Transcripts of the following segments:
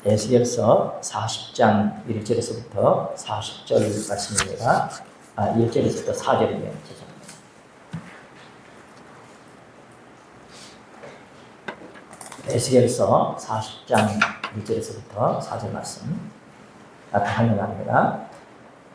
에스겔서 40장 1절에서부터 40절 말씀입니다. 1절에서부터 4절이네요. 죄송합니다. 에스겔서 40장 1절에서부터 4절 말씀 한문합니다.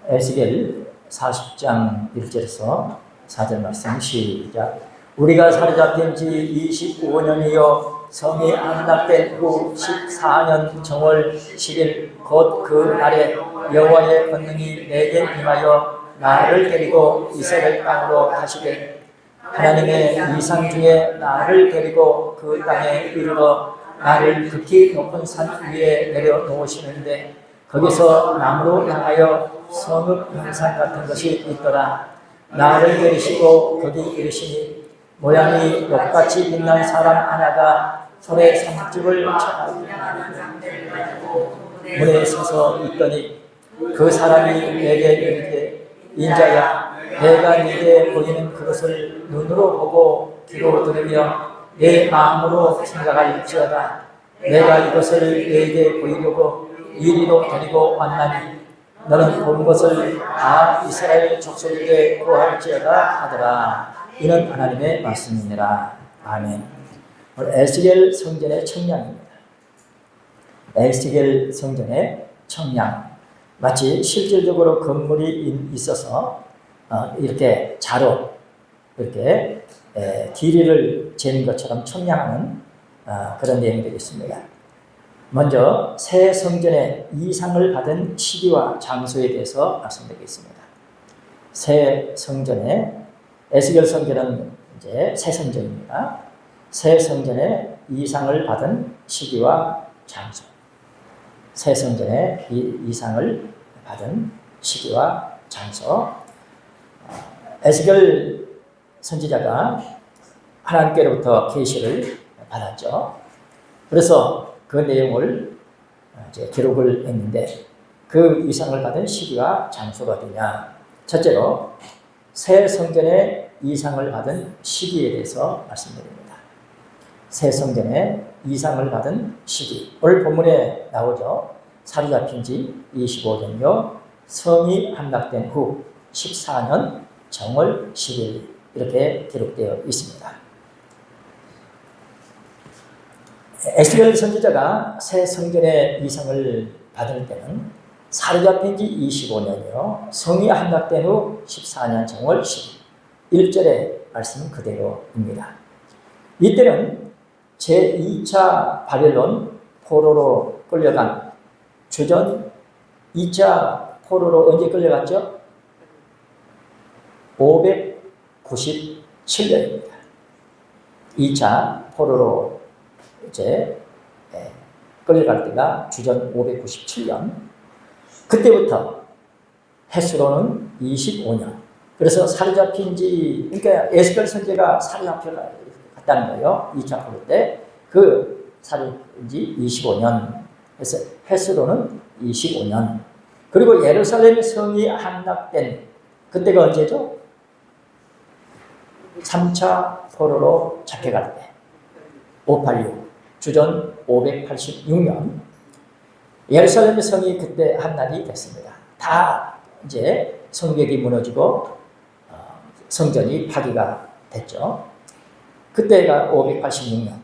에스겔 40장 1절에서 4절 말씀 시작. 우리가 사로잡힌 지 25년이요 성이 함락된 후 14년 정월 10일 곧 그 날에 여호와의 권능이 내게 임하여 나를 데리고 이스라엘 땅으로 가시되 하나님의 이상 중에 나를 데리고 그 땅에 이르러 나를 극히 높은 산 위에 내려놓으시는데 거기서 나무로 향하여 성읍 형상 같은 것이 있더라. 나를 데리시고 거기 이르시니 모양이 똑같이 빛난 사람 하나가 손에 산집을 문에 서서 있더니 그 사람이 내게 이르되 인자야 내가 네게 보이는 그것을 눈으로 보고 귀로 들으며 내 마음으로 생각할지어다. 내가 이것을 네게 보이려고 이리로 데리고 왔나니 너는 본 것을 다 이스라엘 족속에게 고할지어다 하더라. 이는 하나님의 말씀이니라. 아멘. 에스겔 성전의 청량입니다. 에스겔 성전의 청량. 마치 실질적으로 건물이 있어서 이렇게 자로 이렇게 길이를 재는 것처럼 청량하는 그런 내용이 되겠습니다. 먼저 새 성전의 이상을 받은 시기와 장소에 대해서 말씀드리겠습니다. 새 성전의 에스겔 성전은 이제 새 성전입니다. 새 성전의 이상을 받은 시기와 장소. 새 성전의 이상을 받은 시기와 장소. 에스겔 선지자가 하나님께로부터 계시를 받았죠. 그래서 그 내용을 이제 기록을 했는데 그 이상을 받은 시기와 장소가 어디냐? 첫째로 새 성전의 이상을 받은 시기에 대해서 말씀드립니다. 새 성전의 이상을 받은 시기. 오늘 본문에 나오죠. 사로잡힌 지 25년요. 성이 함락된 후 14년 정월 10일 이렇게 기록되어 있습니다. 에스겔 선지자가 새 성전의 이상을 받을 때는 사로잡힌 지 25년이요. 성이 함락된 후 14년 정월 10일 1절의 말씀 그대로입니다. 이때는 제2차 바벨론 포로로 끌려간 주전 2차 포로로 언제 끌려갔죠? 597년입니다. 2차 포로로 이제 끌려갈 때가 주전 597년. 그때부터 횟수로는 25년. 그래서 사로잡힌 지, 그러니까 에스겔 선지자가 사로잡혔다는 거예요. 2차 포로 때. 그 사로잡힌 지 25년. 그래서 횟수로는 25년. 그리고 예루살렘 성이 함락된 그때가 언제죠? 3차 포로로 잡혀갈 때. 586. 주전 586년. 예루살렘 성이 그때 함락이 됐습니다. 다 이제 성벽이 무너지고 성전이 파괴가 됐죠. 그때가 586년.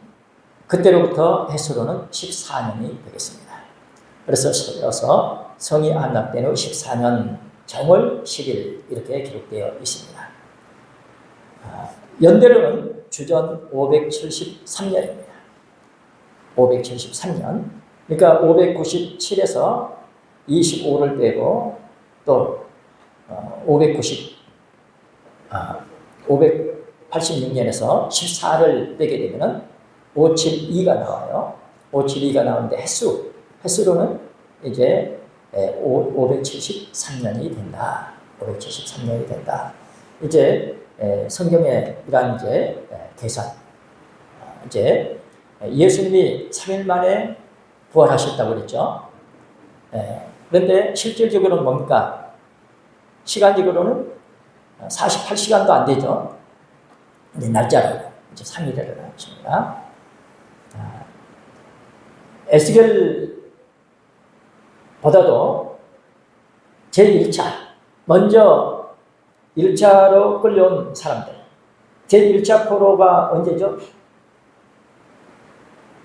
그때로부터 횟수로는 14년이 되겠습니다. 그래서 성이 함락된 후 14년 정월 10일 이렇게 기록되어 있습니다. 연대로는 주전 573년입니다. 573년. 그러니까 597에서 25를 빼고 또 586년에서 14를 빼게 되면 572가 나와요. 572가 나오는데 횟수로는 이제 573년이 된다. 573년이 된다. 이제 성경의 이러한 이제 계산. 이제 예수님이 3일 만에 부활하셨다고 그랬죠. 그런데 실질적으로는 뭡니까? 시간적으로는 48시간도 안 되죠. 이제 날짜로 이제 3일을 하십니다. 에스겔보다도 제1차, 먼저 1차로 끌려온 사람들. 제1차 포로가 언제죠?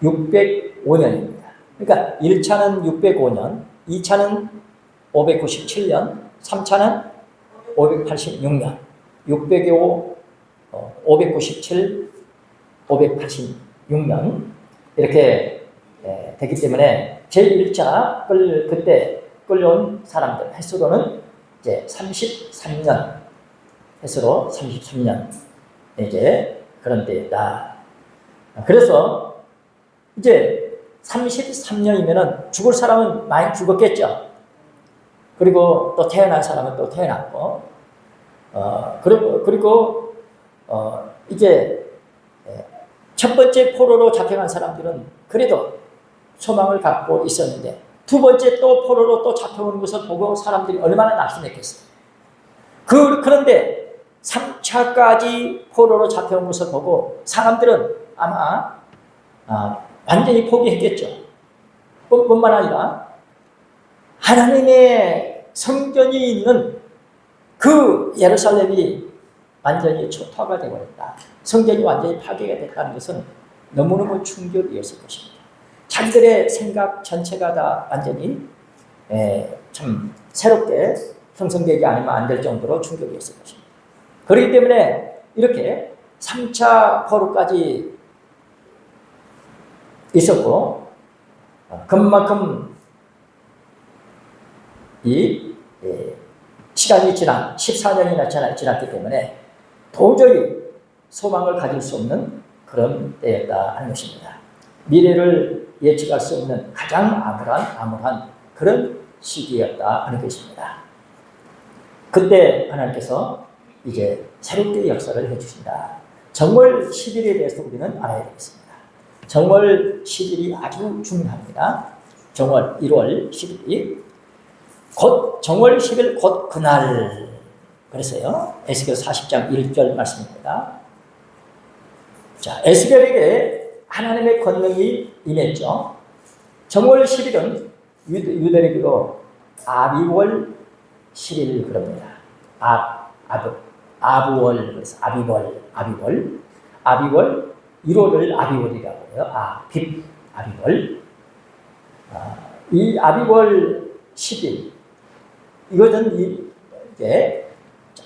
605년입니다. 그러니까 1차는 605년, 2차는 597년, 3차는 586년, 605, 597, 586년 이렇게 되기 때문에 제1차 그때 끌려온 사람들 횟수로는 이제 33년, 횟수로 33년 이제 그런 때다. 그래서 이제 33년이면은 죽을 사람은 많이 죽었겠죠. 그리고 또 태어난 사람은 또 태어났고, 그리고 이제 첫 번째 포로로 잡혀간 사람들은 그래도 소망을 갖고 있었는데 두 번째 또 포로로 또 잡혀오는 것을 보고 사람들이 얼마나 낙심했겠어요. 그런데 3차까지 포로로 잡혀온 것을 보고 사람들은 아마 완전히 포기했겠죠. 뿐만 아니라 하나님의 성전이 있는 그 예루살렘이 완전히 초토화가 되어버렸다. 성전이 완전히 파괴가 됐다는 것은 너무너무 충격이었을 것입니다. 자기들의 생각 전체가 다 완전히 참 새롭게 형성되지 않으면 안 될 정도로 충격이었을 것입니다. 그렇기 때문에 이렇게 3차 포로까지 있었고 그만큼 이 시간이 지난 14년이나 지났기 때문에 도저히 소망을 가질 수 없는 그런 때였다 하는 것입니다. 미래를 예측할 수 없는 가장 암울한 그런 시기였다 하는 것입니다. 그때 하나님께서 이제 새롭게 역사를 해주신다. 정월 10일에 대해서 우리는 알아야 되겠습니다. 정월 10일이 아주 중요합니다. 정월 1월 10일이 곧 정월 10일 곧 그날 그랬어요. 에스겔 40장 1절 말씀입니다. 자, 에스겔에게 하나님의 권능이 임했죠. 정월 10일은 유대교로 아비월 10일 그럽니다. 아부월 그래서 아비월 1월을 아비월이라고 해요. 아비월. 이 아비월 10일 이것은 이제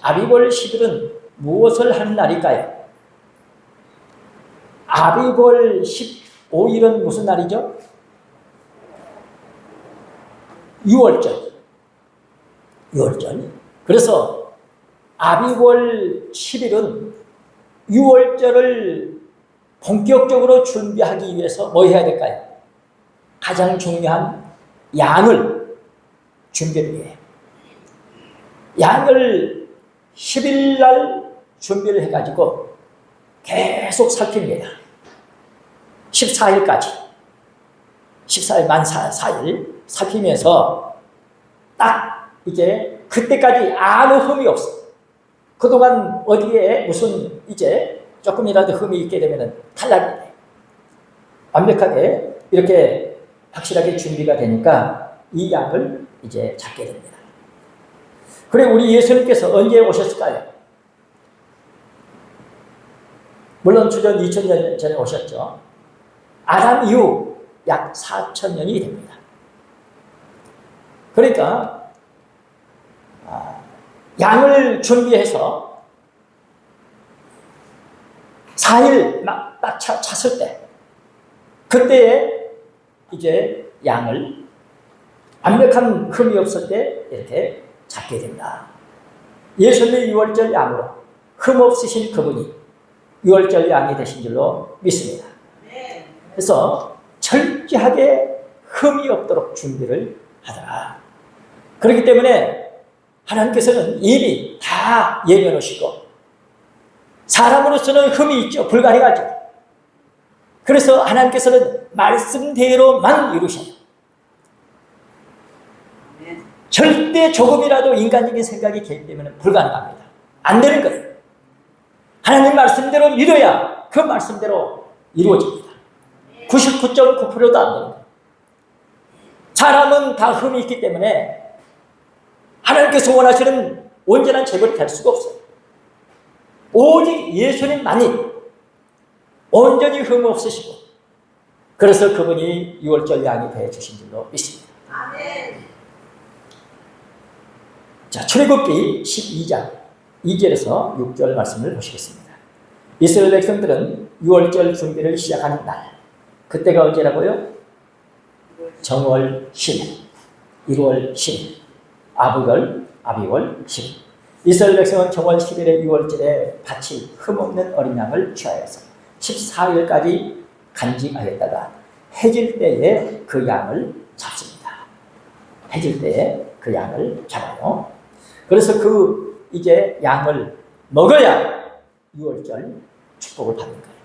아비월 10일은 무엇을 하는 날일까요? 아비월 15일은 무슨 날이죠? 6월절. 그래서 아비월 10일은 6월절을 본격적으로 준비하기 위해서 뭐 해야 될까요? 가장 중요한 양을 준비를 해요. 양을 10일 날 준비를 해가지고 계속 살핍니다. 14일까지. 14일 만 4일 살피면서 딱 이제 그때까지 아무 흠이 없어. 그동안 어디에 무슨 이제 조금이라도 흠이 있게 되면 탈락이 돼. 완벽하게 이렇게 확실하게 준비가 되니까 이 양을 이제 잡게 됩니다. 그래 우리 예수님께서 언제 오셨을까요? 물론 주전 2000년 전에 오셨죠. 아담 이후 약 4000년이 됩니다. 그러니까 양을 준비해서 4일 막 딱 찼을 때 그때에 이제 양을 완벽한 흠이 없을 때 이렇게 잡게 된다. 예수님의 6월절 양으로 흠 없으신 그분이 6월절 양이 되신 줄로 믿습니다. 그래서 철저하게 흠이 없도록 준비를 하더라. 그렇기 때문에 하나님께서는 이미 다 예견하시고 사람으로서는 흠이 있죠. 불가능하죠. 그래서 하나님께서는 말씀대로만 이루셔요. 절대 조금이라도 인간적인 생각이 개입되면 불가능합니다. 안 되는 거예요. 하나님 말씀대로 믿어야 그 말씀대로 이루어집니다. 99.9%도 안 됩니다. 사람은 다 흠이 있기 때문에 하나님께서 원하시는 온전한 제물이 될 수가 없어요. 오직 예수님만이 온전히 흠 없으시고, 그래서 그분이 유월절 양이 되어 주신 줄로 믿습니다. 아멘. 자, 출애굽기 12장 2절에서 6절 말씀을 보시겠습니다. 이스라엘 백성들은 유월절 준비를 시작하는 날, 그때가 언제라고요? 정월 10일, 1월 10일, 아비월 10일. 이스라엘 백성은 정월 10일의 유월절에 바칠 흠없는 어린 양을 취하여서 14일까지 간직하였다가 해질 때에 그 양을 잡습니다. 해질 때에 그 양을 잡아요. 그래서 이제 양을 먹어야 유월절 축복을 받는 거예요.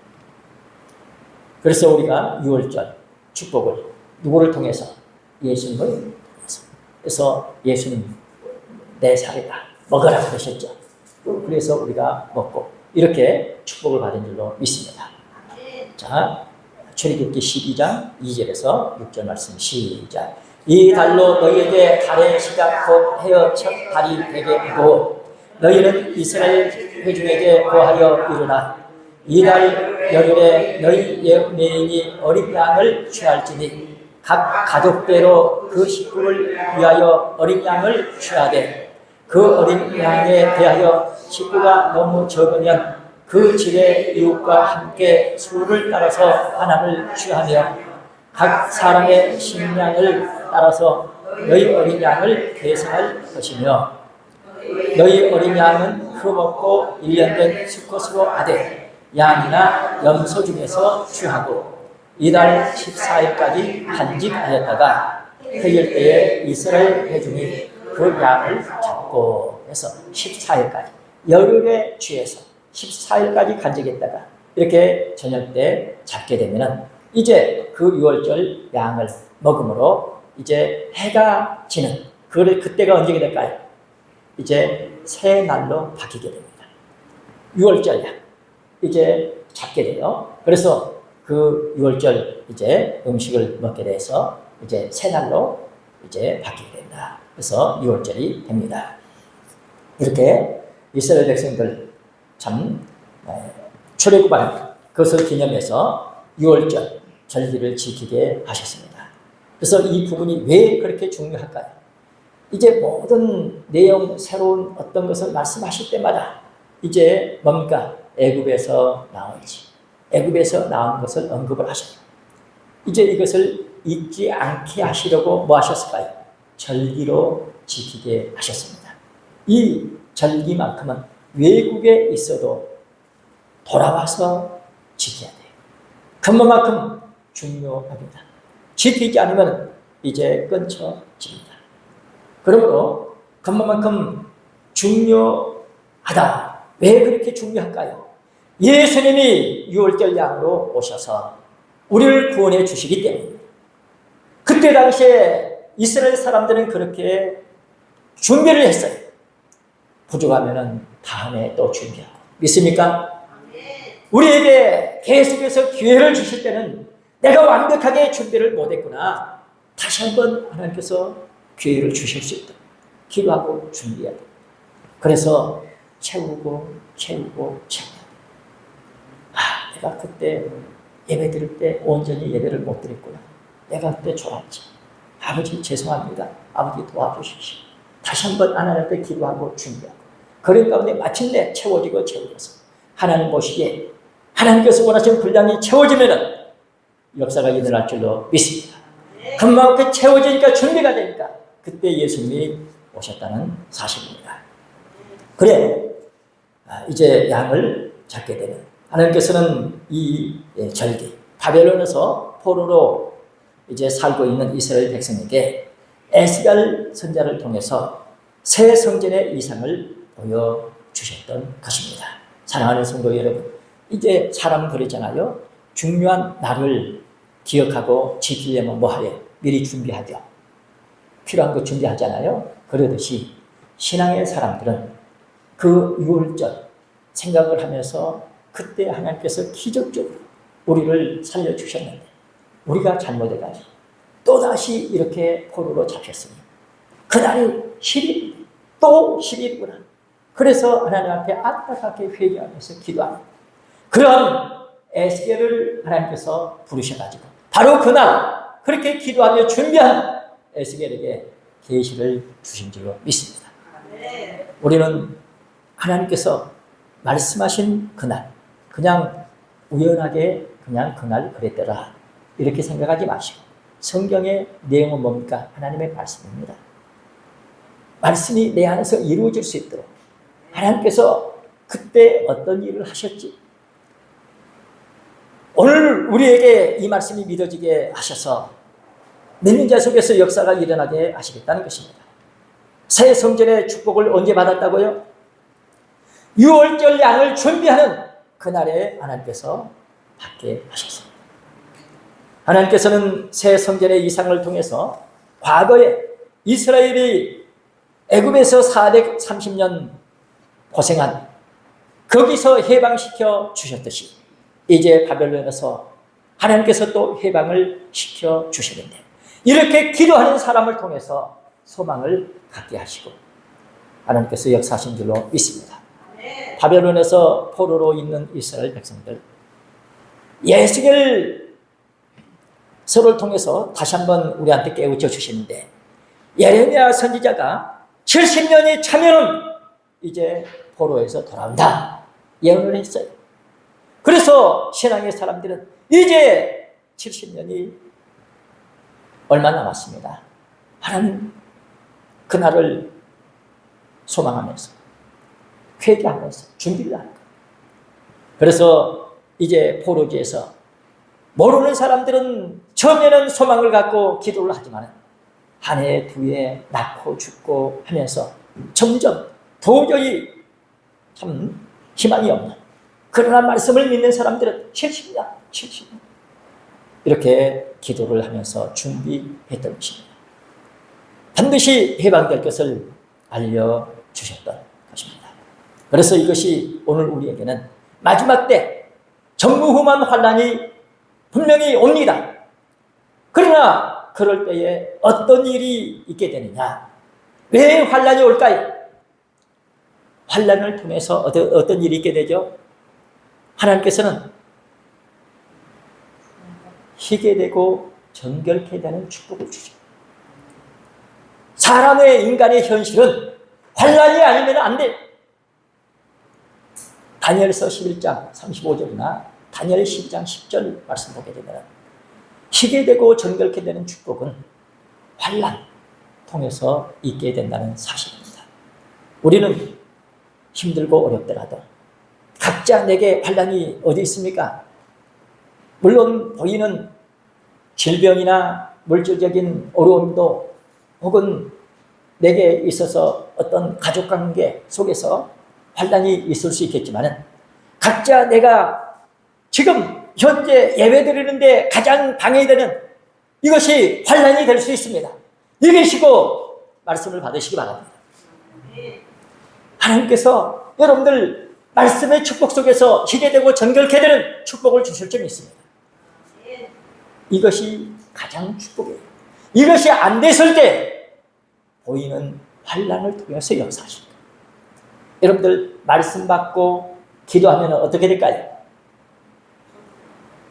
그래서 우리가 유월절 축복을 누구를 통해서? 예수님을 통해서. 그래서 예수님 내 살이다 먹으라 그러셨죠. 그래서 우리가 먹고 이렇게 축복을 받은 줄로 믿습니다. 자, 출애굽기 12장 2절에서 6절 말씀 시작. 이 달로 너희에게 달의 시작 곧 해여 첫 달이 되게 하고 너희는 이스라엘 회중에게 고하여 이르라. 이 달 열흘에 너희 매인이 어린 양을 취할지니 각 가족대로 그 식구를 위하여 어린 양을 취하되 그 어린 양에 대하여 식구가 너무 적으면 그 집의 이웃과 함께 수를 따라서 하나를 취하며 각 사람의 식량을 따라서 너희 어린 양을 계산할 것이며 너희 어린 양은 흠없고 1년 된 수컷으로 하되 양이나 염소 중에서 취하고 이달 14일까지 간직하였다가 해질 때에 이스라엘 회중이 그 양을 잡고 해서 14일까지 열흘에 취해서 14일까지 간직했다가 이렇게 저녁 때 잡게 되면은 이제 그 유월절 양을 먹음으로 이제 해가 지는 그때가 언제가 될까요? 이제 새 날로 바뀌게 됩니다. 유월절 양 이제 잡게 돼요. 그래서 그 유월절 이제 음식을 먹게 돼서 이제 새 날로 이제 바뀌게 된다. 그래서 유월절이 됩니다. 이렇게 이스라엘 백성들 참 출애굽한 그것을 기념해서 유월절 절기를 지키게 하셨습니다. 그래서 이 부분이 왜 그렇게 중요할까요? 이제 모든 내용 새로운 어떤 것을 말씀하실 때마다 이제 뭡니까? 애굽에서 나온지 애굽에서 나온 것을 언급을 하셔요. 이제 이것을 잊지 않게 하시려고 뭐 하셨을까요? 절기로 지키게 하셨습니다. 이 절기만큼은 외국에 있어도 돌아와서 지켜야 돼요. 그만큼 중요합니다. 지키지 않으면 이제 끊쳐집니다. 그러므로 그만큼 중요하다. 왜 그렇게 중요할까요? 예수님이 유월절 양으로 오셔서 우리를 구원해 주시기 때문입니다. 그때 당시에 이스라엘 사람들은 그렇게 준비를 했어요. 부족하면 다음에 또 준비하고. 믿습니까? 우리에게 계속해서 기회를 주실 때는 내가 완벽하게 준비를 못했구나. 다시 한번 하나님께서 기회를 주실 수 있도록 기도하고 준비해야 돼요. 그래서 채우고 내가 그때 예배 드릴 때 온전히 예배를 못 드렸구나. 내가 그때 좋았지. 아버지 죄송합니다. 아버지 도와주십시오. 다시 한번 하나님께 기도하고 준비하고 그런 가운데 마침내 채워져서 하나님 보시기에 하나님께서 원하시는 분량이 채워지면은 역사가 일어날 줄로 믿습니다. 그만큼 채워지니까 준비가 되니까 그때 예수님이 오셨다는 사실입니다. 그래 이제 양을 잡게 되는 하나님께서는 이 절기 바벨론에서 포로로 이제 살고 있는 이스라엘 백성에게 에스겔 선지자를 통해서 새 성전의 이상을 보여주셨던 것입니다. 사랑하는 성도 여러분, 이제 사람은 그러잖아요. 중요한 날을 기억하고 지키려면 뭐 하래요? 미리 준비하죠. 필요한 거 준비하잖아요. 그러듯이 신앙의 사람들은 그 유월절 생각을 하면서 그때 하나님께서 기적적으로 우리를 살려주셨는데 우리가 잘못해가지고 또다시 이렇게 포로로 잡혔으니 그날이 10일, 또 10일이구나. 그래서 하나님 앞에 안타깝게 회개하면서 기도합니다. 그런 에스겔을 하나님께서 부르셔가지고 바로 그날 그렇게 기도하며 준비한 에스겔에게 계시를 주신 줄로 믿습니다. 우리는 하나님께서 말씀하신 그날 그냥 우연하게 그냥 그날 그랬더라 이렇게 생각하지 마시고 성경의 내용은 뭡니까? 하나님의 말씀입니다. 말씀이 내 안에서 이루어질 수 있도록 하나님께서 그때 어떤 일을 하셨지? 오늘 우리에게 이 말씀이 믿어지게 하셔서 믿는 자 속에서 역사가 일어나게 하시겠다는 것입니다. 새 성전의 축복을 언제 받았다고요? 6월절 양을 준비하는 그날에 하나님께서 받게 하셨습니다. 하나님께서는 새 성전의 이상을 통해서 과거에 이스라엘이 애굽에서 430년 고생한 거기서 해방시켜 주셨듯이 이제 바벨론에서 하나님께서 또 해방을 시켜 주시는데 이렇게 기도하는 사람을 통해서 소망을 갖게 하시고 하나님께서 역사하신 줄로 믿습니다. 바벨론에서 포로로 있는 이스라엘 백성들 에스겔서를 통해서 다시 한번 우리한테 깨우쳐 주시는데 예레미야 선지자가 70년이 차면은 이제 포로에서 돌아온다 예언을 했어요. 그래서 신앙의 사람들은 이제 70년이 얼마 남았습니다. 하나님 그날을 소망하면서 회개하면서 준비를 하는 거예요. 그래서 이제 포로지에서 모르는 사람들은 처음에는 소망을 갖고 기도를 하지만 한 해, 두 해 낳고 죽고 하면서 점점 도저히 참 희망이 없는 그러나 말씀을 믿는 사람들은 70년 이렇게 기도를 하면서 준비했던 것입니다. 반드시 해방될 것을 알려주셨던 것입니다. 그래서 이것이 오늘 우리에게는 마지막 때 전무후무한 환난이 분명히 옵니다. 그러나 그럴 때에 어떤 일이 있게 되느냐? 왜 환난이 올까요? 환난을 통해서 어떤 일이 있게 되죠? 하나님께서는 희게 되고 정결케 되는 축복을 주죠. 사람의 인간의 현실은 환난이 아니면 안 돼. 다니엘서 11장 35절이나 다니엘 12장 10절 말씀 보게 되면 희게 되고 정결케 되는 축복은 환난 통해서 있게 된다는 사실입니다. 우리는 힘들고 어렵더라도 각자 내게 환난이 어디 있습니까? 물론 보이는 질병이나 물질적인 어려움도 혹은 내게 있어서 어떤 가족관계 속에서 환난이 있을 수 있겠지만 각자 내가 지금 현재 예배드리는데 가장 방해되는 이것이 환난이 될 수 있습니다. 이기시고 말씀을 받으시기 바랍니다. 하나님께서 여러분들 말씀의 축복 속에서 희게 되고 정결케 되는 축복을 주실 줄 믿습니다. 이것이 가장 축복이에요. 이것이 안 됐을 때 보이는 환난을 통해서 역사하십니다. 여러분들 말씀 받고 기도하면 어떻게 될까요?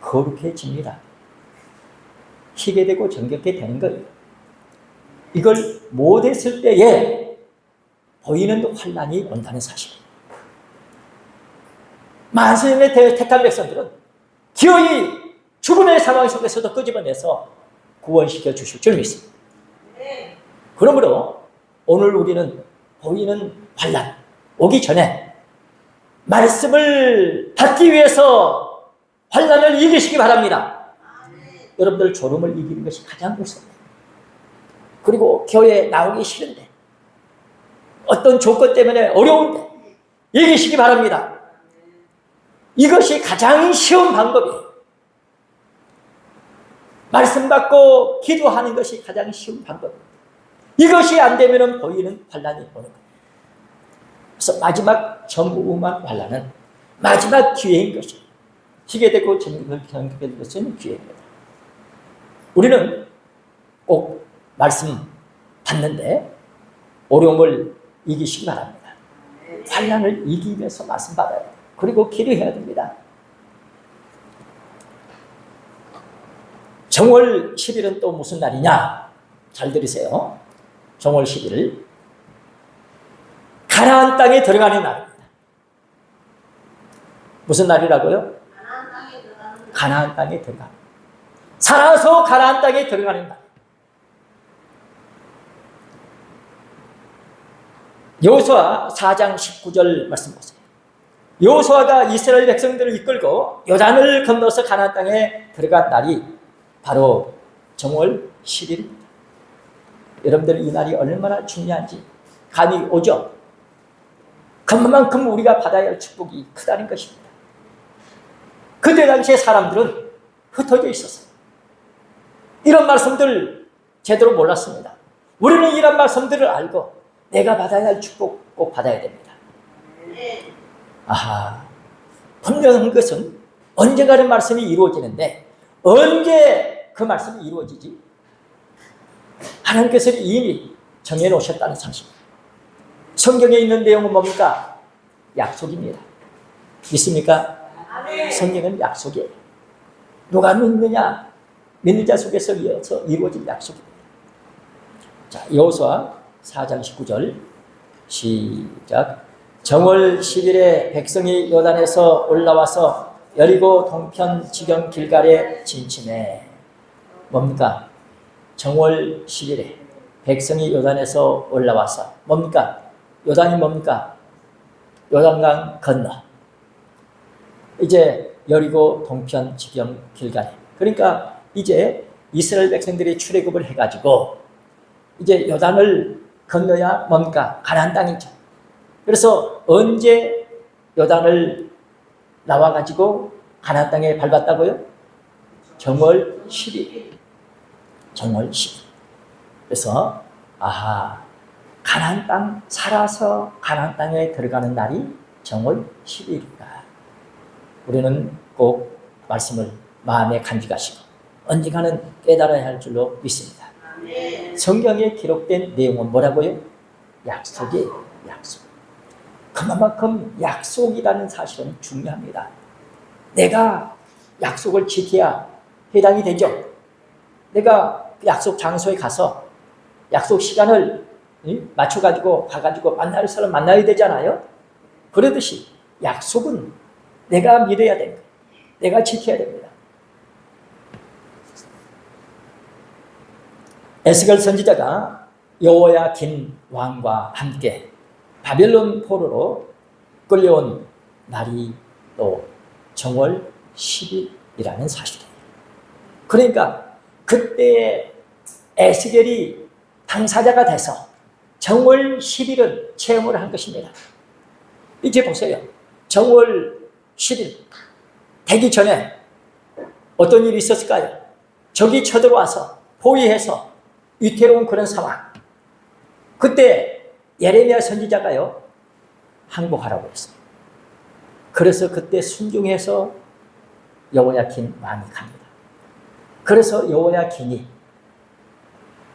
거룩해집니다. 희게 되고 정결케 되는 거예요. 이걸 못했을 때에 보이는 환난이 온다는 사실입니다. 만세의 택한 백성들은 기어이 죽음의 상황 속에서도 끄집어내서 구원시켜 주실 줄 믿습니다. 그러므로 오늘 우리는 보이는 환난 오기 전에 말씀을 받기 위해서 환난을 이기시기 바랍니다. 여러분들 졸음을 이기는 것이 가장 무섭습니다. 그리고 교회에 나오기 싫은데 어떤 조건 때문에 어려운데 이기시기 바랍니다. 이것이 가장 쉬운 방법이에요. 말씀 받고 기도하는 것이 가장 쉬운 방법입니다. 이것이 안 되면 보이는 환난이 오는 거예요. 그래서 마지막 전무후무한 환난은 마지막 기회인 것이죠. 희게 되고 정결될 것은 기회입니다. 우리는 말씀 받는데 어려움을 이기시기 바랍니다. 환난을 이기기 위해서 말씀 받아야 돼요. 그리고 기도해야 됩니다. 정월 10일은 또 무슨 날이냐? 잘 들으세요. 정월 10일 가나안 땅에 들어가는 날입니다. 무슨 날이라고요? 가나안 땅에 들어가는, 살아서 가나안 땅에 들어가는 날. 여호수아 4장 19절 말씀 보세요. 여호수아가 이스라엘 백성들을 이끌고 요단을 건너서 가나안 땅에 들어간 날이 바로 정월 10일입니다. 여러분들 이 날이 얼마나 중요한지 감이 오죠? 그만큼 우리가 받아야 할 축복이 크다는 것입니다. 그때 당시에 사람들은 흩어져 있었어요. 이런 말씀들 제대로 몰랐습니다. 우리는 이런 말씀들을 알고 내가 받아야 할 축복 꼭 받아야 됩니다. 아하, 분명한 것은 언젠가는 말씀이 이루어지는데 언제 그 말씀이 이루어지지? 하나님께서 이미 정해놓으셨다는 사실. 성경에 있는 내용은 뭡니까? 약속입니다. 믿습니까? 성경은 약속이에요. 누가 믿느냐? 믿는 자 속에서 이루어진 약속입니다. 자, 여호수아 4장 19절 시작. 정월 10일에 백성이 요단에서 올라와서 여리고 동편 지경 길갈에 진침해. 뭡니까? 정월 10일에 백성이 요단에서 올라와서 뭡니까? 요단이 뭡니까? 요단강 건너 이제 여리고 동편 지경 길갈에, 그러니까 이제 이스라엘 백성들이 출애굽을 해가지고 이제 요단을 건너야 뭡니까? 가나안 땅이죠. 그래서 언제 요단을 나와가지고 가나안 땅에 밟았다고요? 정월 10일. 정월 10일. 그래서 아하, 가나안 땅 살아서 가나안 땅에 들어가는 날이 정월 10일이다. 우리는 꼭 말씀을 마음에 간직하시고 언젠가는 깨달아야 할 줄로 믿습니다. 성경에 기록된 내용은 뭐라고요? 약속이에요. 약속. 그만큼 약속이라는 사실은 중요합니다. 내가 약속을 지켜야 해당이 되죠. 내가 약속 장소에 가서 약속 시간을 맞춰가지고 가가지고 만날 사람 만나야 되잖아요. 그러듯이 약속은 내가 믿어야 됩니다. 내가 지켜야 됩니다. 에스겔 선지자가 여호야긴 왕과 함께 바벨론 포로로 끌려온 날이 또 정월 10일이라는 사실이에요. 그러니까 그때 에스겔이 당사자가 돼서 정월 10일을 체험을 한 것입니다. 이제 보세요. 정월 10일 되기 전에 어떤 일이 있었을까요? 적이 쳐들어와서 포위해서 위태로운 그런 상황. 그때 예레미야 선지자가요 항복하라고 했어요. 그래서 그때 순종해서 여호야킨 왕이 갑니다. 그래서 여호야킨이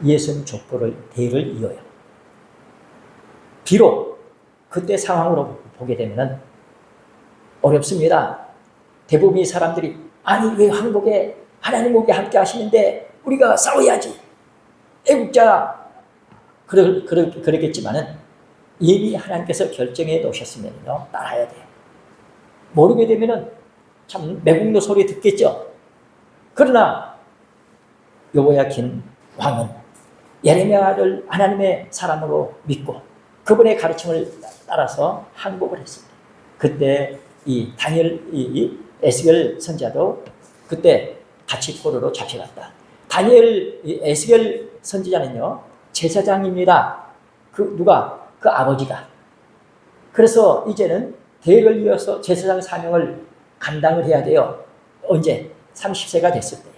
예수님 족보를 대를 이어요. 비록 그때 상황으로 보게 되면 어렵습니다. 대부분의 사람들이 아니 왜 항복에 하나님 목에 함께 하시는데 우리가 싸워야지. 애국자 그러겠지만은 이미 하나님께서 결정해 놓으셨으면요 따라야 돼요. 모르게 되면은 참 매국노 소리 듣겠죠. 그러나 여호야킨 왕은 예레미야를 하나님의 사람으로 믿고 그분의 가르침을 따라서 항복을 했습니다. 그때 이 다니엘, 이 에스겔 선지자도 그때 같이 포로로 잡혀갔다. 다니엘, 에스겔 선지자는요 제사장입니다. 누가? 그 아버지가. 그래서 이제는 대를 이어서 제사장 사명을 감당을 해야 돼요. 언제? 30세가 됐을 때.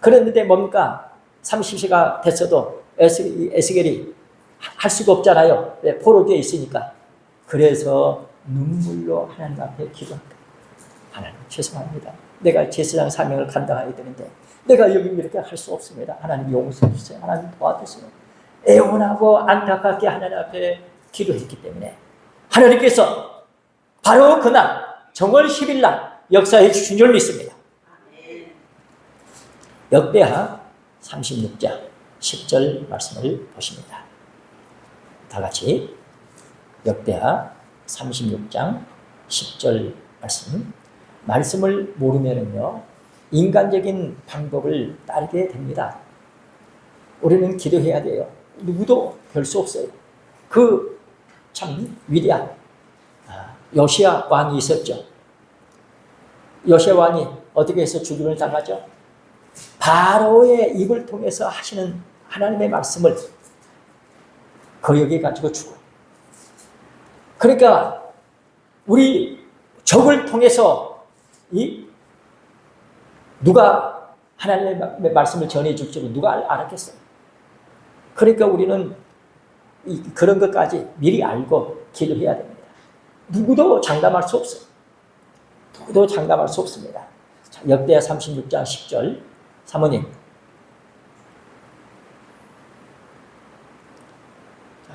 그랬는데 뭡니까? 30세가 됐어도 에스겔이 할 수가 없잖아요. 포로되어 있으니까. 그래서 눈물로 하나님 앞에 기도합니다. 하나님 죄송합니다. 내가 제사장 사명을 감당해야 되는데 내가 여기 이렇게 할 수 없습니다. 하나님 용서해 주세요. 하나님 도와주세요. 애원하고 안타깝게 하나님 앞에 기도했기 때문에 하나님께서 바로 그날 정월 10일 날 역사해 주신 줄 믿습니다. 역대하 36장 10절 말씀을 보십니다. 다 같이 역대하 36장 10절 말씀을 모르면은요 인간적인 방법을 따르게 됩니다. 우리는 기도해야 돼요. 누구도 별 수 없어요. 그 참 위대한 요시야 왕이 있었죠. 요시야 왕이 어떻게 해서 죽임을 당하죠? 바로의 입을 통해서 하시는 하나님의 말씀을 거역해 가지고 죽어요. 그러니까 우리 적을 통해서 누가 하나님의 말씀을 전해줄 줄은 누가 알았겠어요? 그러니까 우리는 그런 것까지 미리 알고 기도해야 됩니다. 누구도 장담할 수 없어요. 누구도 장담할 수 없습니다. 자, 역대하 36장 10절 사모님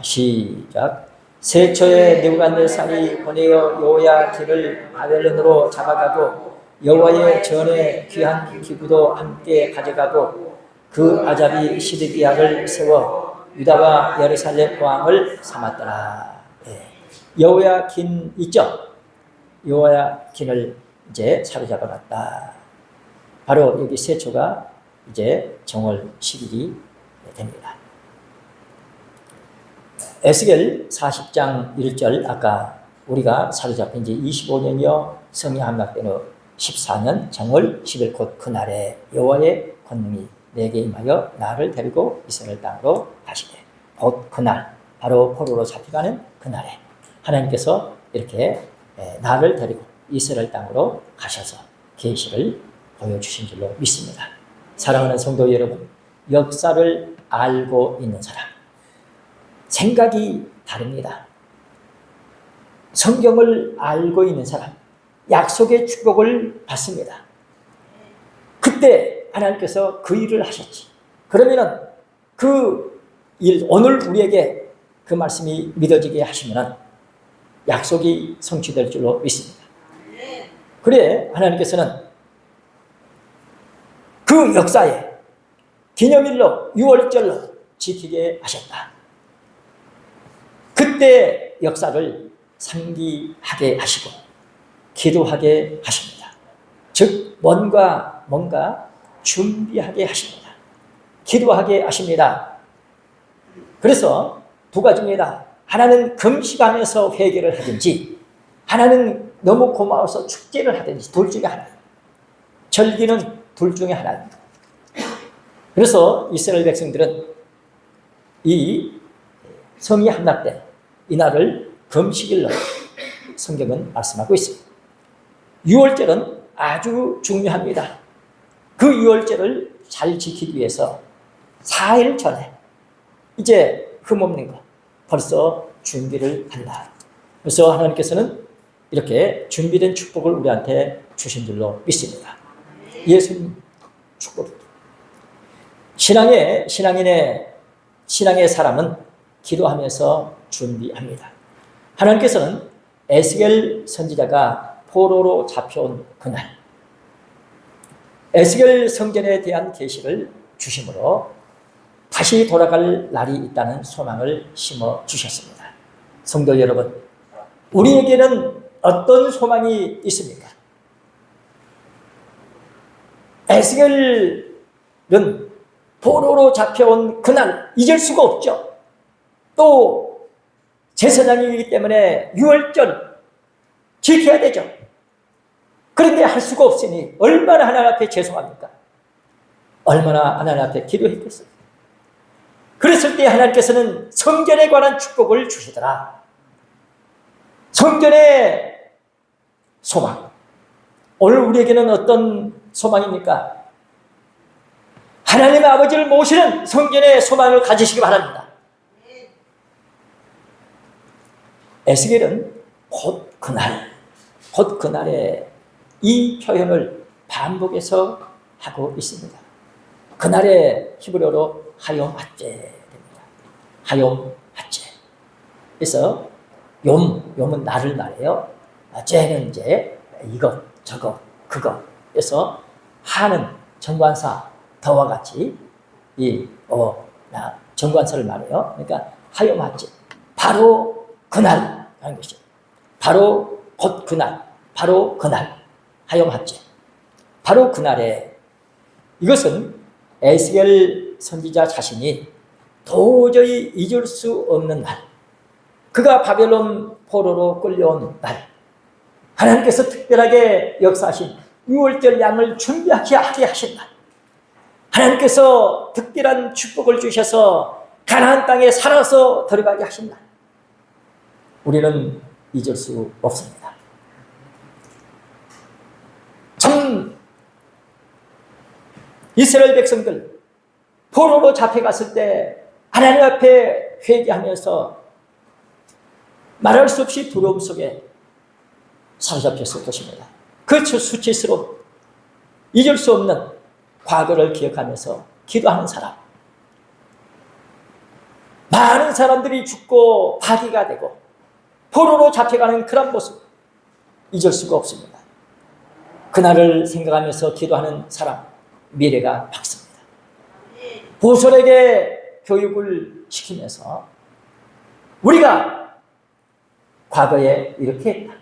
시작. 세초에 느부갓네살이 보내어 여호야긴을 바벨론으로 잡아가고 여호와의 전에 귀한 기구도 함께 가져가고 그 아잡이 시드기야를 세워 유다와 예루살렘 왕을 삼았더라. 여호야긴 있죠? 여호야긴을 이제 사로잡아갔다. 바로 여기 세초가 이제 정월 10일이 됩니다. 에스겔 40장 1절 아까 우리가 사로잡힌 지 25년이요 성이 함락된 후 14년 정월 10일 곧 그날에 여호와의 권능이 내게 임하여 나를 데리고 이스라엘 땅으로 가시되 곧 그날 바로 포로로 잡혀가는 그날에 하나님께서 이렇게 나를 데리고 이스라엘 땅으로 가셔서 계시를 보여주신 줄로 믿습니다. 사랑하는 성도 여러분, 역사를 알고 있는 사람 생각이 다릅니다. 성경을 알고 있는 사람 약속의 축복을 받습니다. 그때 하나님께서 그 일을 하셨지. 그러면은 그 일, 오늘 우리에게 그 말씀이 믿어지게 하시면은 약속이 성취될 줄로 믿습니다. 그래 하나님께서는 그 역사에 기념일로 6월절로 지키게 하셨다. 그때 역사를 상기하게 하시고 기도하게 하십니다. 즉 뭔가 준비하게 하십니다. 기도하게 하십니다. 그래서 두 가지입니다. 하나는 금식하면서 회개를 하든지 하나는 너무 고마워서 축제를 하든지 둘 중에 하나예요. 절기는 둘 중에 하나입니다. 그래서 이스라엘 백성들은 이 성이 함락된 이날을 금식일로 성경은 말씀하고 있습니다. 6월절은 아주 중요합니다. 그 6월절을 잘 지키기 위해서 4일 전에 이제 흠없는 것 벌써 준비를 한다. 그래서 하나님께서는 이렇게 준비된 축복을 우리한테 주신 줄로 믿습니다. 예수님 축복입니다. 신앙의 사람은 기도하면서 준비합니다. 하나님께서는 에스겔 선지자가 포로로 잡혀온 그날 에스겔 성전에 대한 계시를 주심으로 다시 돌아갈 날이 있다는 소망을 심어 주셨습니다. 성도 여러분, 우리에게는 어떤 소망이 있습니까? 에스겔은 포로로 잡혀온 그날 잊을 수가 없죠. 또 제사장이기 때문에 6월절 지켜야 되죠. 그런데 할 수가 없으니 얼마나 하나님 앞에 죄송합니까? 얼마나 하나님 앞에 기도했겠어요. 그랬을 때 하나님께서는 성전에 관한 축복을 주시더라. 성전의 소망. 오늘 우리에게는 어떤 소망입니까? 하나님의 아버지를 모시는 성전의 소망을 가지시기 바랍니다. 에스겔은 곧 그날에 이 표현을 반복해서 하고 있습니다. 그날의 히브리어로 하욤 핫제 됩니다. 하욤 핫제. 그래서 욤은 날을 말해요. 제는 이제 이것, 저것, 그것. 그래서 하는 정관사 더와 같이 정관사를 말해요. 그러니까 하욤 핫제. 바로 그날 하는 것이죠. 바로 곧 그날, 바로 그날 하욤 핫제. 바로 그날에 이것은 에스겔 선지자 자신이 도저히 잊을 수 없는 날, 그가 바벨론 포로로 끌려온 날, 하나님께서 특별하게 역사하신 6월절 양을 준비하게 하신 날, 하나님께서 특별한 축복을 주셔서 가나안 땅에 살아서 들어가게 하신 날, 우리는 잊을 수 없습니다. 참 이스라엘 백성들 포로로 잡혀갔을 때 하나님 앞에 회개하면서 말할 수 없이 두려움 속에 사로잡혔을 것입니다. 그 수치스러운 잊을 수 없는 과거를 기억하면서 기도하는 사람, 많은 사람들이 죽고 파기가 되고 포로로 잡혀가는 그런 모습 잊을 수가 없습니다. 그날을 생각하면서 기도하는 사람, 미래가 밝습니다. 보솔에게 교육을 시키면서 우리가 과거에 이렇게 했다,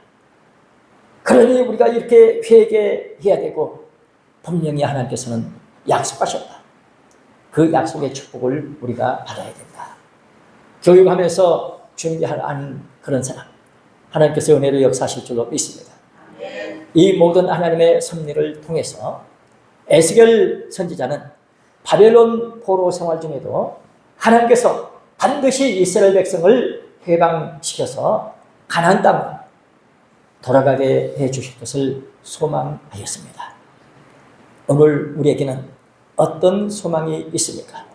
그러니 우리가 이렇게 회개해야 되고 분명히 하나님께서는 약속하셨다, 그 약속의 축복을 우리가 받아야 된다. 교육하면서 준비하는 그런 사람, 하나님께서 은혜로 역사하실 줄로 믿습니다. 이 모든 하나님의 섭리를 통해서 에스겔 선지자는 바벨론 포로 생활 중에도 하나님께서 반드시 이스라엘 백성을 해방시켜서 가나안 땅으로 돌아가게 해 주실 것을 소망하였습니다. 오늘 우리에게는 어떤 소망이 있습니까?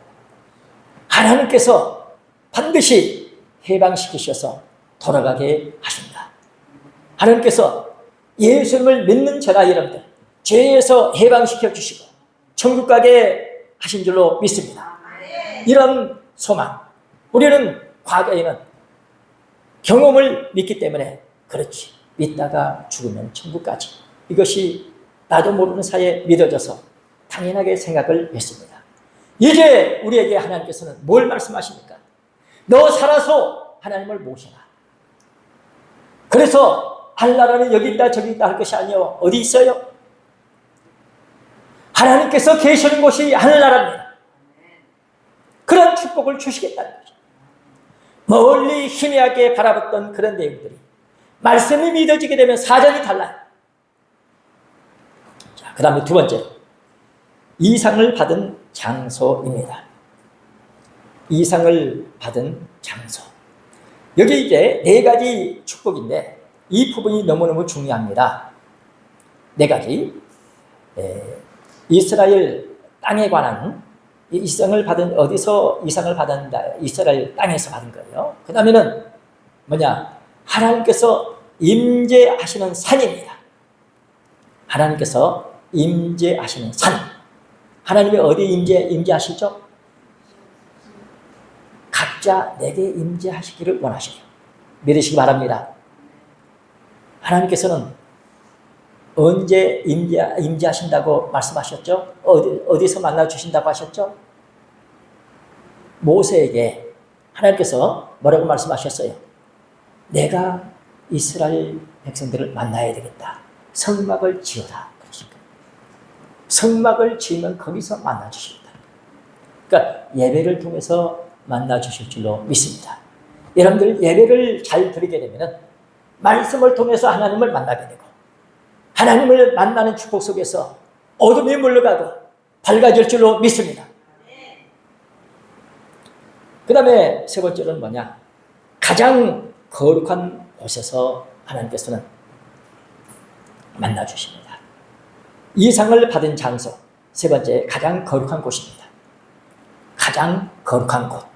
하나님께서 반드시 해방시키셔서 돌아가게 하신다. 하나님께서 예수님을 믿는 저나 여러분들 죄에서 해방시켜 주시고 천국 가게 하신 줄로 믿습니다. 이런 소망, 우리는 과거에는 경험을 믿기 때문에 그렇지, 믿다가 죽으면 천국까지, 이것이 나도 모르는 사이에 믿어져서 당연하게 생각을 했습니다. 이제 우리에게 하나님께서는 뭘 말씀하십니까? 너 살아서 하나님을 모셔라. 그래서 할나라는 여기 있다 저기 있다 할 것이 아니요, 어디 있어요? 하나님께서 계시는 곳이 하늘나라입니다. 그런 축복을 주시겠다는 거죠. 멀리 희미하게 바라봤던 그런 내용들이 말씀이 믿어지게 되면 사정이 달라요. 자, 그 다음에 두 번째, 이상을 받은 장소입니다. 이상을 받은 장소. 여기 이제 네 가지 축복인데 이 부분이 너무너무 중요합니다. 네 가지. 이스라엘 땅에 관한 이상을 받은, 어디서 이상을 받았는가? 이스라엘 땅에서 받은 거예요. 그 다음에는 뭐냐? 하나님께서 임재하시는 산입니다. 하나님께서 임재하시는 산. 하나님이 어디 임재하시죠? 각자 내게 임재하시기를 원하시요. 믿으시기 바랍니다. 하나님께서는 언제 임재하신다고 말씀하셨죠? 어디서 만나주신다고 하셨죠? 모세에게 하나님께서 뭐라고 말씀하셨어요? 내가 이스라엘 백성들을 만나야 되겠다. 성막을 지어라. 성막을 지으면 거기서 만나주십니다. 그러니까 예배를 통해서 만나주실 줄로 믿습니다. 여러분들 예배를 잘 드리게 되면 말씀을 통해서 하나님을 만나게 되고, 하나님을 만나는 축복 속에서 어둠이 물러가고 밝아질 줄로 믿습니다. 그 다음에 세 번째는 뭐냐? 가장 거룩한 곳에서 하나님께서는 만나주십니다. 이상을 받은 장소, 세 번째, 가장 거룩한 곳입니다. 가장 거룩한 곳.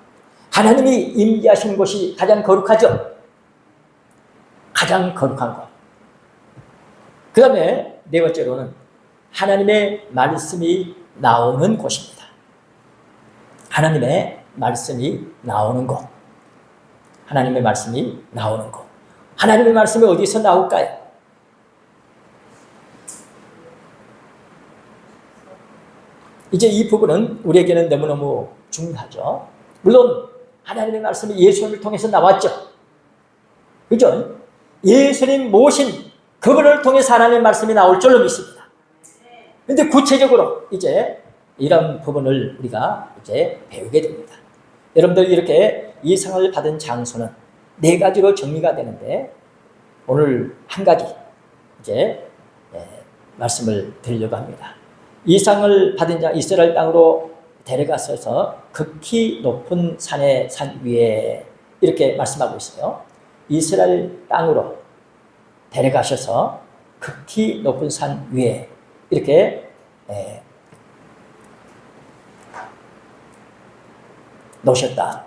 하나님이 임재하시는 곳이 가장 거룩하죠? 가장 거룩한 곳. 그 다음에 네 번째로는 하나님의 말씀이 나오는 곳입니다. 하나님의 말씀이 나오는 곳. 하나님의 말씀이 나오는 곳. 하나님의 말씀이 어디서 나올까요? 이제 이 부분은 우리에게는 너무너무 중요하죠. 물론 하나님의 말씀이 예수님을 통해서 나왔죠. 그죠? 예수님 모신 그분을 통해서 하나님의 말씀이 나올 줄로 믿습니다. 그런데 구체적으로 이제 이런 부분을 우리가 이제 배우게 됩니다. 여러분들 이렇게 이 상을 받은 장소는 4가지로 정리가 되는데 오늘 한 가지 이제 말씀을 드리려고 합니다. 이 상을 받은 자 이스라엘 땅으로 데려가셔서 극히 높은 산 위에 이렇게 말씀하고 있어요. 이스라엘 땅으로 데려가셔서 극히 높은 산 위에 이렇게 놓으셨다.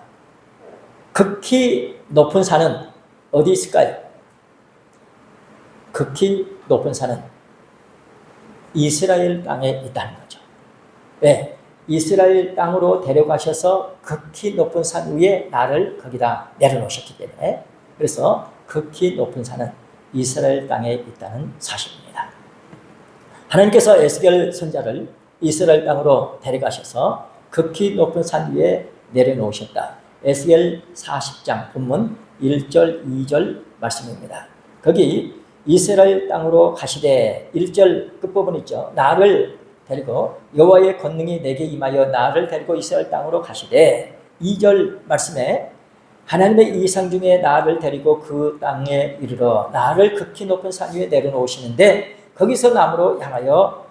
극히 높은 산은 어디 있을까요? 극히 높은 산은 이스라엘 땅에 있다는 거죠. 왜? 이스라엘 땅으로 데려가셔서 극히 높은 산 위에 나를 거기다 내려놓으셨기 때문에 그래서 극히 높은 산은 이스라엘 땅에 있다는 사실입니다. 하나님께서 에스겔 선지자를 이스라엘 땅으로 데려가셔서 극히 높은 산 위에 내려놓으셨다. 에스겔 40장 본문 1절 2절 말씀입니다. 거기 이스라엘 땅으로 가시되 1절 끝부분 있죠. 나를 데리고 여호와의 권능이 내게 임하여 나를 데리고 이스라엘 땅으로 가시되 2절 말씀에 하나님의 이상 중에 나를 데리고 그 땅에 이르러 나를 극히 높은 산 위에 내려놓으시는데 거기서 나무로 향하여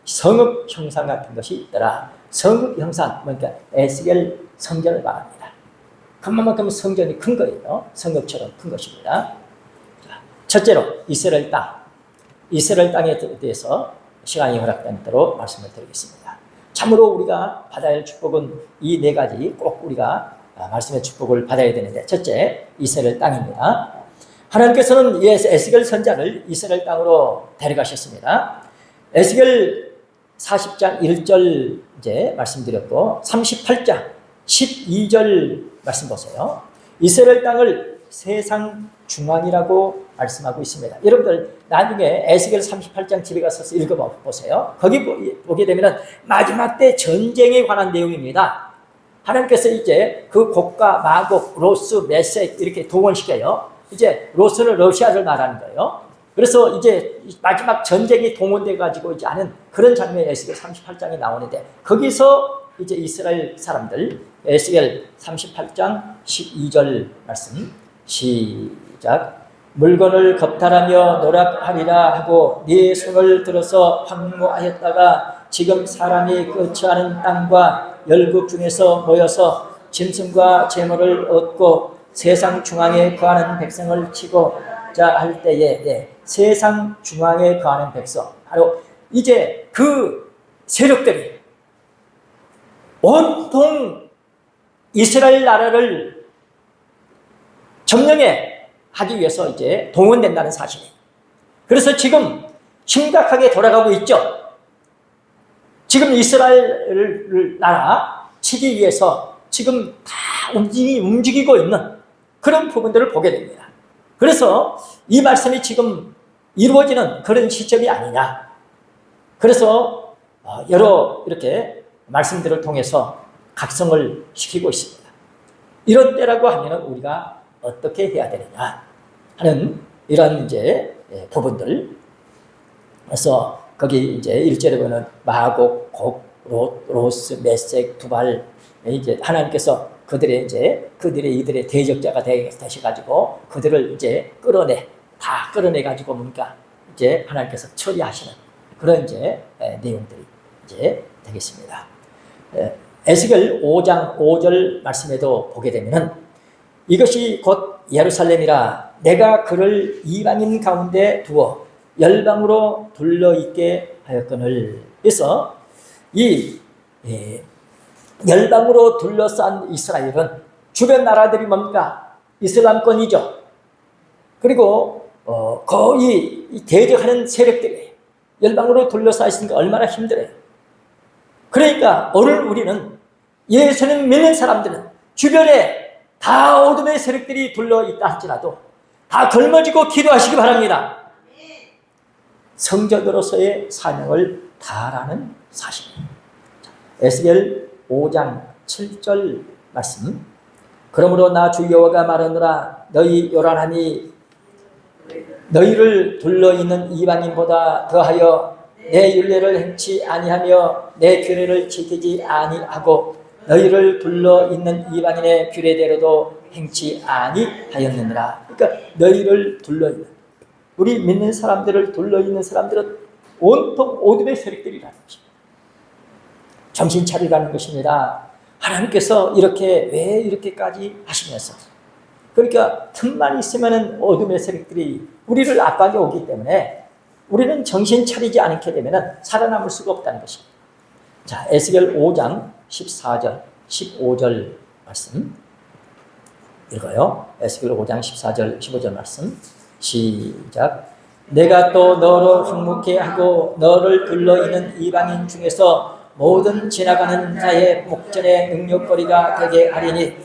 성읍 형상 같은 것이 있더라. 성읍 형상 그러니까 에스겔 성전을 말합니다. 그만큼 성전이 큰 거예요. 성읍처럼 큰 것입니다. 첫째로 이스라엘 땅. 이스라엘 땅에 대해서 시간이 허락된 대로 말씀을 드리겠습니다. 참으로 우리가 받아야 할 축복은 이 4가지 꼭 우리가 말씀의 축복을 받아야 되는데 첫째 이스라엘 땅입니다. 하나님께서는 에스겔 선지자를 이스라엘 땅으로 데려가셨습니다. 에스겔 40장 1절 이제 말씀드렸고 38장 12절 말씀 보세요. 이스라엘 땅을 세상 중앙이라고 말씀하고 있습니다. 여러분들 나중에 에스겔 38장 집에 가서 읽어보세요. 거기 보게 되면 마지막 때 전쟁에 관한 내용입니다. 하나님께서 이제 그 곡과 마곡, 로스, 메섹 이렇게 동원시켜요. 이제 로스는 러시아를 말하는 거예요. 그래서 이제 마지막 전쟁이 동원돼 가지고 이제 하는 그런 장면이 에스겔 38장에 나오는데 거기서 이제 이스라엘 사람들 에스겔 38장 12절 말씀 시작. 물건을 겁탈하며 노력하리라 하고 네 손을 들어서 황무하였다가 지금 사람이 끝이 않은 땅과 열국 중에서 모여서 짐승과 재물을 얻고 세상 중앙에 거하는 백성을 치고자 할 때에 세상 중앙에 거하는 백성 바로 이제 그 세력들이 온통 이스라엘 나라를 점령해 하기 위해서 이제 동원된다는 사실이에요. 그래서 지금 심각하게 돌아가고 있죠. 지금 이스라엘 나라 치기 위해서 지금 다 움직이고 있는 그런 부분들을 보게 됩니다. 그래서 이 말씀이 지금 이루어지는 그런 시점이 아니냐. 그래서 여러 이렇게 말씀들을 통해서 각성을 시키고 있습니다. 이런 때라고 하면 우리가 어떻게 해야 되느냐 하는 이런 이제 부분들. 그래서 거기 이제 1절에 보면 마곡, 곡, 로스, 메섹, 두발 이제 하나님께서 이들의 대적자가 되셔가지고 그들을 이제 다 끌어내가지고 뭡니까 이제 하나님께서 처리하시는 그런 이제 내용들이 이제 되겠습니다. 에스겔 5장 5절 말씀에도 보게 되면은 이것이 곧 예루살렘이라 내가 그를 이방인 가운데 두어 열방으로 둘러있게 하였거늘. 그래서 이 열방으로 둘러싼 이스라엘은 주변 나라들이 뭡니까? 이슬람권이죠. 그리고 거의 대적하는 세력들이 열방으로 둘러싸 있으니까 얼마나 힘들어요. 그러니까 오늘 우리는 예수님 믿는 사람들은 주변에 다 어둠의 세력들이 둘러있다 할지라도 다 걸머지고 기도하시기 바랍니다. 성전으로서의 사명을 다하라는 사실입니다. 에스겔 5장 7절 말씀. 그러므로 나 주 여호와가 말하노라 너희 요란함이 너희를 둘러있는 이방인보다 더하여 내 율례를 행치 아니하며 내 규례를 지키지 아니하고 너희를 둘러있는 이방인의 규례대로도 행치 아니하였느니라. 그러니까 너희를 둘러있는, 우리 믿는 사람들을 둘러있는 사람들은 온통 어둠의 세력들이라는 것입니다. 정신 차리라는 것입니다. 하나님께서 이렇게 왜 이렇게까지 하시면서, 그러니까 틈만 있으면 어둠의 세력들이 우리를 압박해 오기 때문에 우리는 정신 차리지 않게 되면 살아남을 수가 없다는 것입니다. 자, 에스겔 5장 14절, 15절 말씀 읽어요. 에스겔 5장 14절, 15절 말씀 시작. 내가 또 너로 흥묵게 하고 너를 둘러있는 이방인 중에서 모든 지나가는 자의 목전의 능력거리가 되게 하리니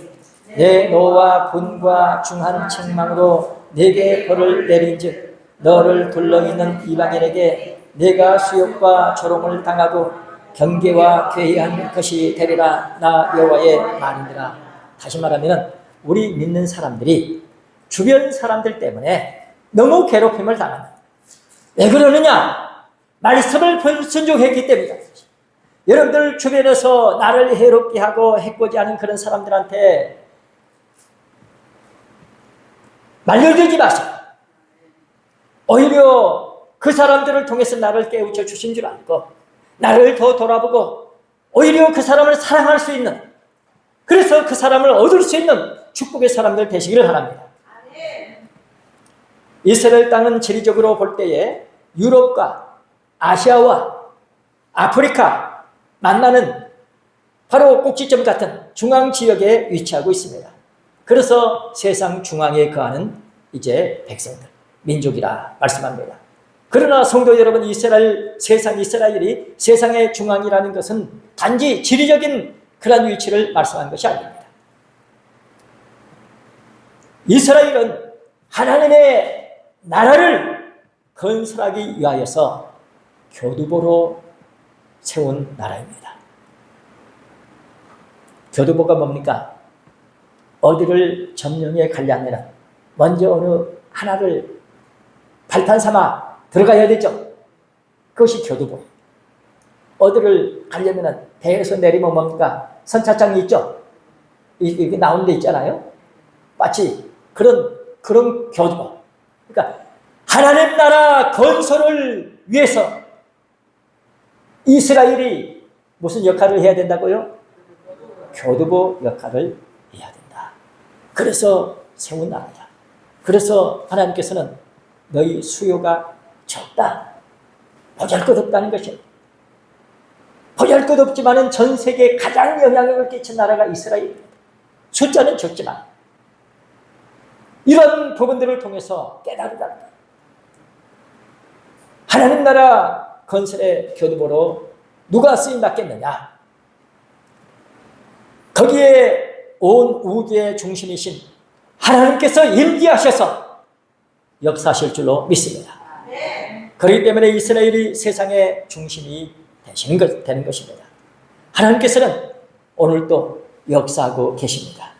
내 노와 분과 중한 책망으로 내게 벌을 내린즉 너를 둘러있는 이방인에게 내가 수욕과 조롱을 당하고 경계와 괴이한 것이 되리라. 나 여호와의 말이니라. 다시 말하면 우리 믿는 사람들이 주변 사람들 때문에 너무 괴롭힘을 당한다. 왜 그러느냐? 말씀을 불순종했기 때문이다. 여러분들 주변에서 나를 해롭게 하고 해코지하는 그런 사람들한테 말려들지 마세요. 오히려 그 사람들을 통해서 나를 깨우쳐 주신 줄 알고 나를 더 돌아보고 오히려 그 사람을 사랑할 수 있는, 그래서 그 사람을 얻을 수 있는 축복의 사람들 되시기를 바랍니다. 이스라엘 땅은 지리적으로 볼 때에 유럽과 아시아와 아프리카 만나는 바로 꼭지점 같은 중앙 지역에 위치하고 있습니다. 그래서 세상 중앙에 거하는 이제 백성들, 민족이라 말씀합니다. 그러나 성도 여러분, 이스라엘이 세상의 중앙이라는 것은 단지 지리적인 그런 위치를 말씀한 것이 아닙니다. 이스라엘은 하나님의 나라를 건설하기 위하여서 교두보로 세운 나라입니다. 교두보가 뭡니까? 어디를 점령해 가려면 먼저 어느 하나를 발판 삼아 들어가야 되죠. 그것이 교두보예요. 어디를 가려면 배에서 내리면 뭡니까? 선착장이 있죠. 이게 나온 데 있잖아요. 마치 그런 교두보. 그러니까 하나님 나라 건설을 위해서 이스라엘이 무슨 역할을 해야 된다고요? 교두보 역할을 해야 된다. 그래서 세운 나라야. 그래서 하나님께서는 너희 수요가 적다, 보잘것없다는 것이에요. 보잘것없지만은 전 세계에 가장 영향력을 끼친 나라가 이스라엘입니다. 숫자는 적지만 이런 부분들을 통해서 깨달으라는 거예요. 하나님 나라 건설의 교두보로 누가 쓰임 받겠느냐? 거기에 온 우주의 중심이신 하나님께서 임재하셔서 역사하실 줄로 믿습니다. 그렇기 때문에 이스라엘이 세상의 중심이 되는 것입니다. 하나님께서는 오늘도 역사하고 계십니다.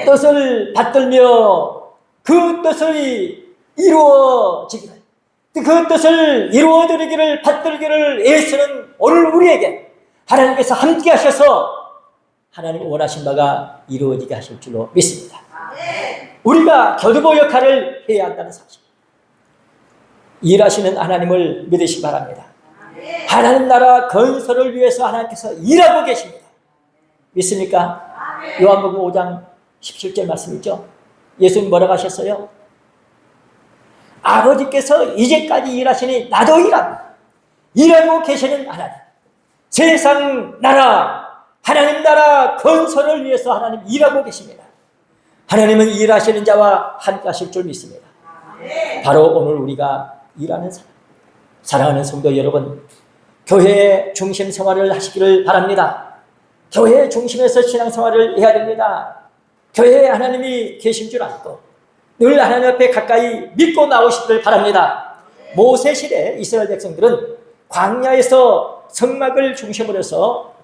뜻을 받들며 그 뜻을 이루어지기를, 그 뜻을 이루어드리기를 받들기를 애쓰는 오늘 우리에게 하나님께서 함께 하셔서 하나님 원하신 바가 이루어지게 하실 줄로 믿습니다. 우리가 교두보 역할을 해야 한다는 사실, 일하시는 하나님을 믿으시기 바랍니다. 하나님 나라 건설을 위해서 하나님께서 일하고 계십니다. 믿습니까? 요한복음 5장 17절 말씀 있죠? 예수님 뭐라고 하셨어요? 아버지께서 이제까지 일하시니 나도 일하고 계시는 하나님, 세상 나라, 하나님 나라 건설을 위해서 하나님 일하고 계십니다. 하나님은 일하시는 자와 함께 하실 줄 믿습니다. 바로 오늘 우리가 일하는 사람, 사랑하는 성도 여러분, 교회의 중심 생활을 하시기를 바랍니다. 교회 중심에서 신앙생활을 해야 됩니다. 교회에 하나님이 계신 줄 알고 늘 하나님 앞에 가까이 믿고 나오시기를 바랍니다. 모세 시대 이스라엘 백성들은 광야에서 성막을 중심으로 해서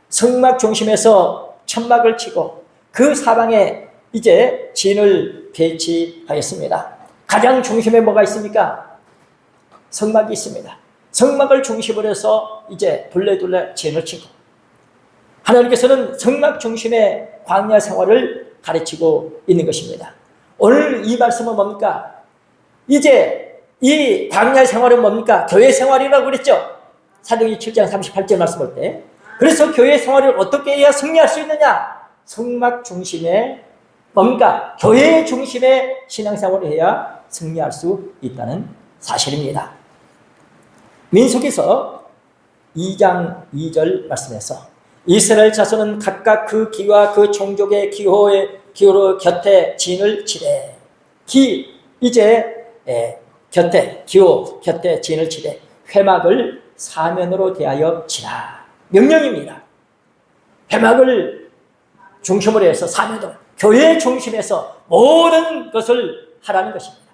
성막 중심에서 천막을 치고 그 사방에 이제 진을 배치하였습니다. 가장 중심에 뭐가 있습니까? 성막이 있습니다. 성막을 중심으로 해서 이제 둘레둘레 진을 치고 하나님께서는 성막 중심의 광야 생활을 가르치고 있는 것입니다. 오늘 이 말씀은 뭡니까? 이제 이 광야 생활은 뭡니까? 교회 생활이라고 그랬죠? 사도행전 7장 38절 말씀 볼 때. 그래서 교회 생활을 어떻게 해야 승리할 수 있느냐? 성막 중심의 뭡니까? 교회 중심의 신앙생활을 해야 승리할 수 있다는 사실입니다. 민수기서 2장 2절 말씀에서 이스라엘 자손은 각각 그 기와 그 종족의 기호로 곁에 진을 치되 기호 곁에 진을 치되 회막을 사면으로 대하여 치라. 명령입니다. 회막을 중심으로 해서 사면으로 교회 중심에서 모든 것을 하라는 것입니다.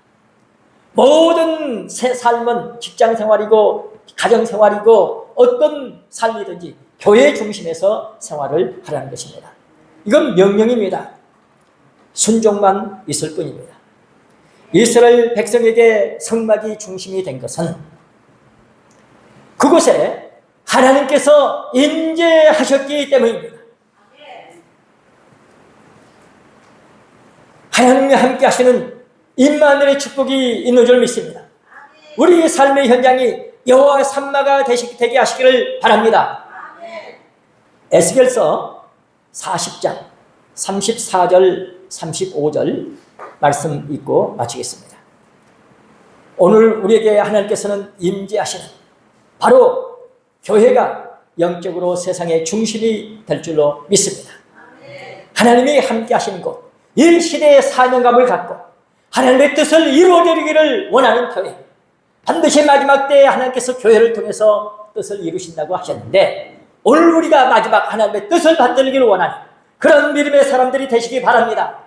모든 새 삶은 직장생활이고 가정생활이고 어떤 삶이든지 교회 중심에서 생활을 하라는 것입니다. 이건 명령입니다. 순종만 있을 뿐입니다. 이스라엘 백성에게 성막이 중심이 된 것은 그곳에 하나님께서 임재하셨기 때문입니다. 하나님과 함께 하시는 임마누엘의 축복이 있는 줄 믿습니다. 우리 삶의 현장이 여호와의 산마가 되게 하시기를 바랍니다. 에스겔서 40장 34절 35절 말씀 읽고 마치겠습니다. 오늘 우리에게 하나님께서는 임재하시는 바로 교회가 영적으로 세상의 중심이 될 줄로 믿습니다. 하나님이 함께 하시는 곳, 이 시대의 사명감을 갖고 하나님의 뜻을 이루어드리기를 원하는 교회, 반드시 마지막 때에 하나님께서 교회를 통해서 뜻을 이루신다고 하셨는데 오늘 우리가 마지막 하나님의 뜻을 받들기를 원하는 그런 믿음의 사람들이 되시기 바랍니다.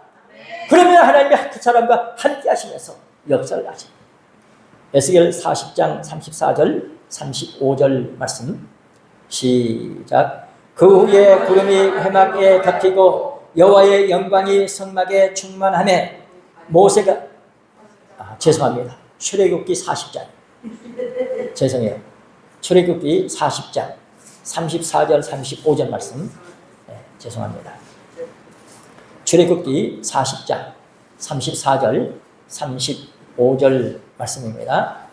그러면 하나님이 그 사람과 함께 하시면서 역사를 하십니다. 에스겔 40장 34절 35절 말씀 시작. 그 후에 구름이 회막에 덮이고 여호와의 영광이 성막에 충만하매 모세가 죄송합니다. 출애굽기 40장 죄송해요. 출애굽기 40장 34절 35절 말씀 죄송합니다. 출애굽기 40장 34절 35절 말씀입니다.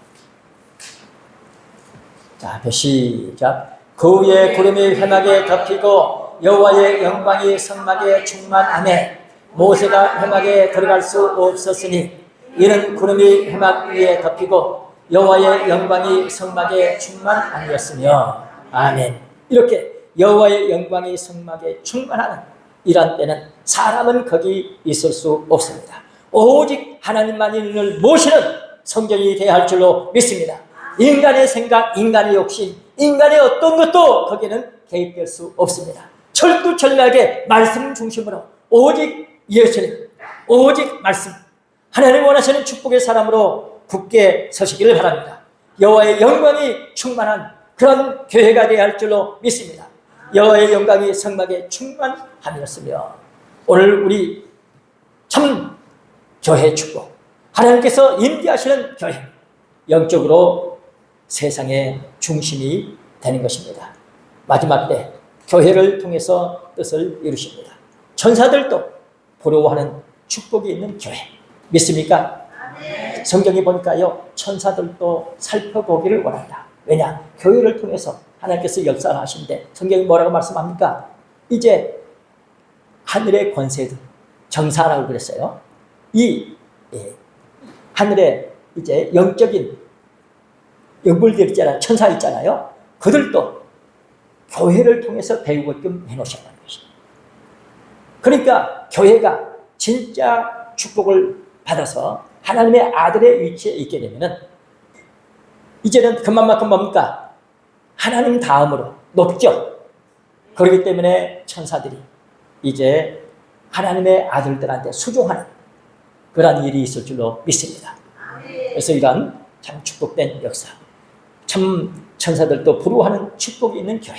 자, 시작. 그 후에 구름이 회막에 덮이고 여호와의 영광이 성막에 충만하매 모세가 회막에 들어갈 수 없었으니 이는 구름이 회막 위에 덮이고 여호와의 영광이 성막에 충만하였으며 아멘. 이렇게 여호와의 영광이 성막에 충만하는 이런 때는 사람은 거기 있을 수 없습니다. 오직 하나님만을 모시는 성전이 되어야 할 줄로 믿습니다. 인간의 생각, 인간의 욕심, 인간의 어떤 것도 거기는 개입될 수 없습니다. 철두철미하게 말씀 중심으로 오직 예수님, 오직 말씀, 하나님 원하시는 축복의 사람으로 굳게 서시기를 바랍니다. 여호와의 영광이 충만한 그런 교회가 되어야 할 줄로 믿습니다. 여호와의 영광이 성막에 충만함이었으며 오늘 우리 참 교회 축복, 하나님께서 임재하시는 교회, 영적으로 세상의 중심이 되는 것입니다. 마지막 때 교회를 통해서 뜻을 이루십니다. 천사들도 부러워하는 축복이 있는 교회 믿습니까? 성경에 보니까요, 천사들도 살펴보기를 원한다. 왜냐? 교회를 통해서 하나님께서 역사를 하시는데 성경이 뭐라고 말씀합니까? 이제 하늘의 권세들, 정사라고 그랬어요. 하늘에 이제 영적인 영불들 있잖아요. 천사 있잖아요. 그들도 교회를 통해서 배우게끔 해놓으셨다는 것입니다. 그러니까 교회가 진짜 축복을 받아서 하나님의 아들의 위치에 있게 되면은 이제는 그만큼 뭡니까? 하나님 다음으로 높죠. 그렇기 때문에 천사들이 이제 하나님의 아들들한테 수종하는 그러한 일이 있을 줄로 믿습니다. 그래서 이런 참 축복된 역사, 참 천사들도 부러워하는 축복이 있는 교회,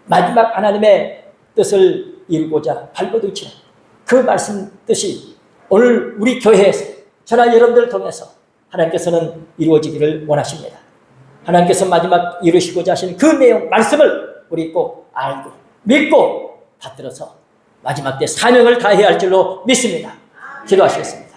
마지막 하나님의 뜻을 이루고자 발버둥치는 그 말씀 뜻이 오늘 우리 교회에서 저나 여러분들을 통해서 하나님께서는 이루어지기를 원하십니다. 하나님께서 마지막 이루시고자 하신 그 내용 말씀을 우리 꼭 알고 믿고 받들어서 마지막 때 사명을 다해야 할 줄로 믿습니다. 기도하시겠습니다.